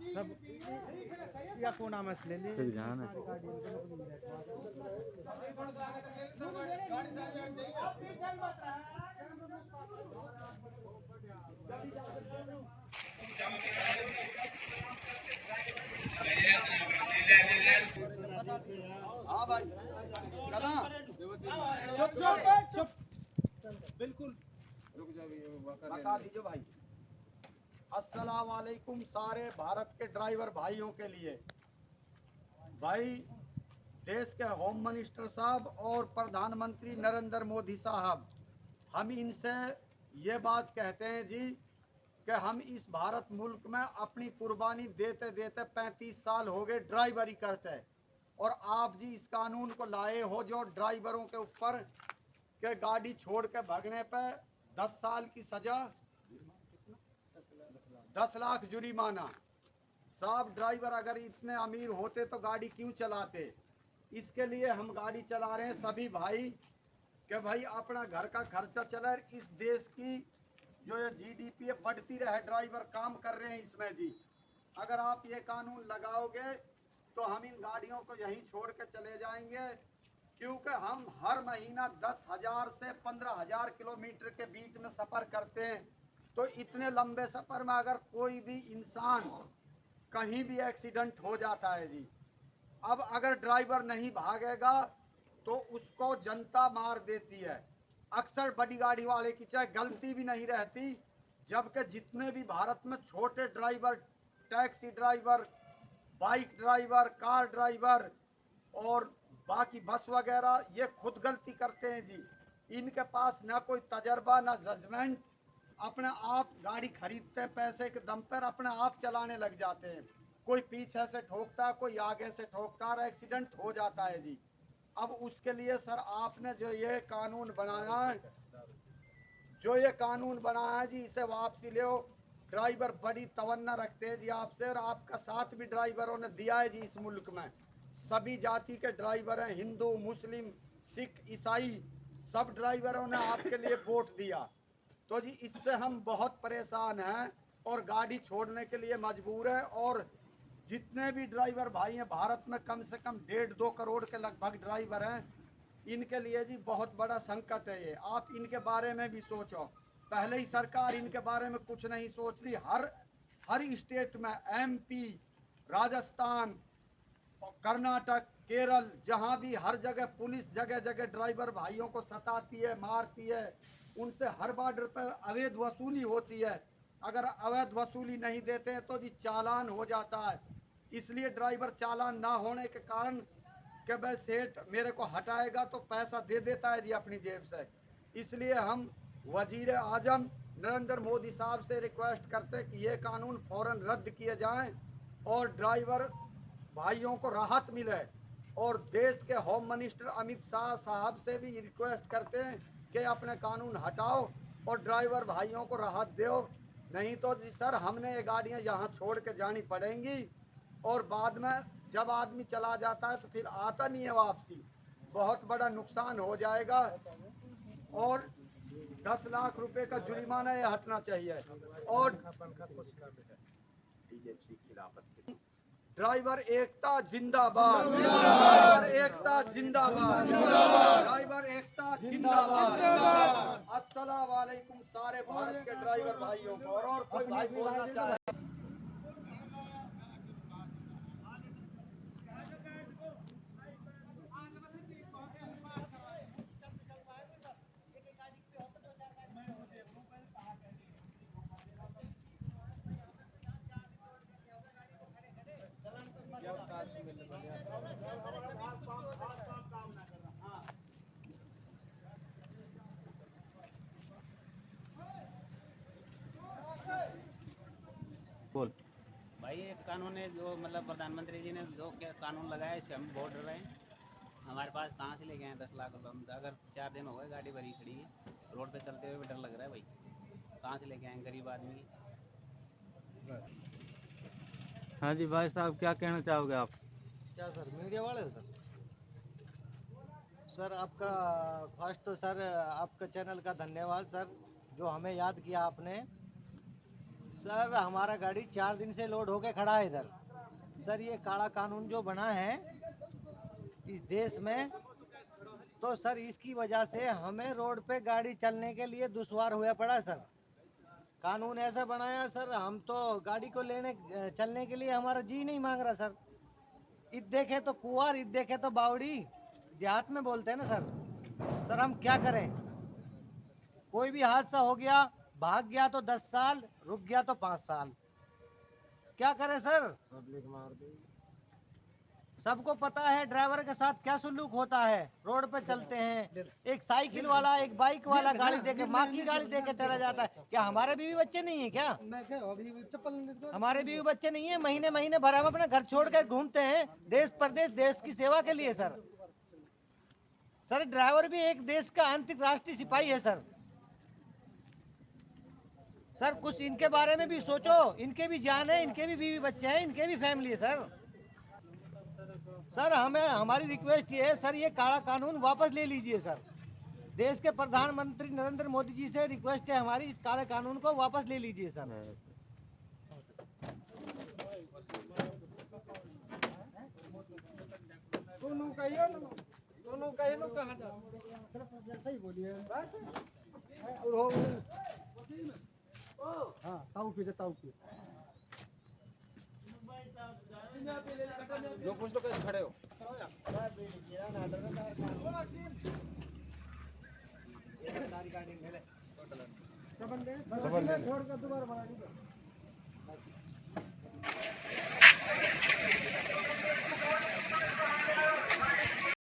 सब या को नाम ले ले तक जान है। हाँ भाई चला चुप चुप चुप बिल्कुल बता दीजिए भाई। अस्सलाम वालेकुम सारे भारत के ड्राइवर भाइयों के लिए। भाई देश के होम मिनिस्टर साहब और प्रधानमंत्री नरेंद्र मोदी साहब, हम इनसे ये बात कहते हैं जी कि हम इस भारत मुल्क में अपनी कुर्बानी देते देते 35 साल हो गए ड्राइवरी करते, और आप जी इस कानून को लाए हो जो ड्राइवरों के ऊपर के गाड़ी छोड़ के भागने पे 10 साल की सजा, 10 लाख जुर्माना। साहब ड्राइवर अगर इतने अमीर होते तो गाड़ी क्यों चलाते? इसके लिए हम गाड़ी चला रहे हैं सभी भाई कि भाई अपना घर का खर्चा चले, इस देश की जो ये जीडीपी है बढ़ती रहे, ड्राइवर काम कर रहे हैं इसमें जी। अगर आप ये कानून लगाओगे तो हम इन गाड़ियों को यहीं छोड़ के चले जाएंगे, क्योंकि हम हर महीना 10,000 से 15,000 किलोमीटर के बीच में सफ़र करते हैं। तो इतने लंबे सफ़र में अगर कोई भी इंसान कहीं भी एक्सीडेंट हो जाता है जी, अब अगर ड्राइवर नहीं भागेगा तो उसको जनता मार देती है। अक्सर बड़ी गाड़ी वाले की चाहे गलती भी नहीं रहती, जबकि जितने भी भारत में छोटे driver, taxi driver, bike driver, car driver और बाकी बस वगैरह, ये खुद गलती करते हैं जी। इनके पास ना कोई तजर्बा ना जजमेंट, अपने आप गाड़ी खरीदते हैं पैसे के दम पर, अपने आप चलाने लग जाते हैं। कोई पीछे से ठोकता है, कोई आगे से ठोकता है, एक्सीडेंट हो जाता है जी। अब उसके लिए सर आपने जो ये कानून बनाया है, जी, इसे वापसी ले। ड्राइवर बड़ी तवन्ना रखते हैं जी आपसे, और आपका साथ भी ड्राइवरों ने दिया है जी। इस मुल्क में सभी जाति के ड्राइवर हैं, हिंदू, मुस्लिम, सिख, ईसाई, सब ड्राइवरों ने आपके लिए वोट दिया। तो जी इससे हम बहुत परेशान हैं और गाड़ी छोड़ने के लिए मजबूर है। और जितने भी ड्राइवर भाई हैं भारत में, कम से कम 1.5-2 करोड़ के लगभग ड्राइवर हैं, इनके लिए जी बहुत बड़ा संकट है ये। आप इनके बारे में भी सोचो। पहले ही सरकार इनके बारे में कुछ नहीं सोच रही। हर स्टेट में, एमपी, राजस्थान, कर्नाटक, केरल, जहाँ भी हर जगह पुलिस जगह जगह ड्राइवर भाइयों को सताती है, मारती है। उनसे हर बॉर्डर पर अवैध वसूली होती है। अगर अवैध वसूली नहीं देते हैं तो जी चालान हो जाता है। इसलिए ड्राइवर चालान ना होने के कारण कि भाई सेठ मेरे को हटाएगा तो पैसा दे देता है जी अपनी जेब से। इसलिए हम वजीर आजम नरेंद्र मोदी साहब से रिक्वेस्ट करते हैं कि ये कानून फ़ौरन रद्द किए जाएं और ड्राइवर भाइयों को राहत मिले। और देश के होम मिनिस्टर अमित शाह साहब से भी रिक्वेस्ट करते हैं कि अपने कानून हटाओ और ड्राइवर भाइयों को राहत दो। नहीं तो जी सर हमने ये गाड़ियाँ यहाँ छोड़ के जानी पड़ेंगी, और बाद में जब आदमी चला जाता है तो फिर आता नहीं है वापसी। बहुत बड़ा नुकसान हो जाएगा और 10 लाख रुपए का जुर्माना ये हटना चाहिए। और ड्राइवर एकता जिंदाबाद, ड्राइवर एकता जिंदाबाद, ड्राइवर एकता जिंदाबाद। अस्सलाम वालेकुम सारे भारत के ड्राइवर भाइयों को। और कोई भाई बोलना चाहे? बोल। भाई ये कानून है जो मतलब प्रधानमंत्री जी ने जो क्या कानून लगाया, इससे हम बहुत डर रहे हैं। हमारे पास कहाँ से लेके आए 10 लाख रुपये? अगर 4 दिन हो गए गाड़ी भरी खड़ी है, रोड पे चलते हुए भी डर लग रहा है भाई। कहाँ से लेके आए गरीब आदमी? हाँ जी भाई साहब, क्या कहना चाहोगे आप? क्या सर, मीडिया वाले हो सर? सर आपका फर्स्ट तो सर आपका चैनल का धन्यवाद सर, जो हमें याद किया आपने। सर हमारा गाड़ी 4 दिन से लोड होके खड़ा है इधर। सर ये काला कानून जो बना है इस देश में, तो सर इसकी वजह से हमें रोड पे गाड़ी चलने के लिए दुश्वार हुआ पड़ा सर। कानून ऐसा बनाया सर, हम तो गाड़ी को लेने चलने के लिए हमारा जी नहीं मांग रहा सर। ईद देखे तो कुंवर, ईद देखे तो बावड़ी, देहात में बोलते हैं ना सर। सर हम क्या करें? कोई भी हादसा हो गया, भाग गया तो 10 साल, रुक गया तो 5 साल, क्या करें सर? पब्लिक मार दी। सबको पता है ड्राइवर के साथ क्या सुलूक होता है। रोड पे चलते हैं, एक साइकिल वाला, एक बाइक वाला गाड़ी देके, माँ की गाड़ी देके चला जाता है। क्या हमारे बीवी बच्चे नहीं है क्या? हमारे बीवी बच्चे नहीं है? महीने महीने भर हम अपने घर छोड़ कर घूमते हैं देश प्रदेश, देश की सेवा के लिए सर। सर ड्राइवर भी एक देश का अंतर्राष्ट्रीय सिपाही है सर। सर कुछ इनके बारे में भी सोचो, इनके भी जान है, इनके भी बीवी बच्चे हैं, इनके भी फैमिली है सर। सर हमें, हमारी रिक्वेस्ट ये है सर, ये काला कानून वापस ले लीजिए सर। देश के प्रधानमंत्री नरेंद्र मोदी जी से रिक्वेस्ट है हमारी, इस काले कानून को वापस ले लीजिए सर। दोनों कहिए ना कहाँ जा सही बोलिए हाँ ताऊ पी जो कुछ तो कैसे खड़े हो सबन छोड़ कर दोबारा बना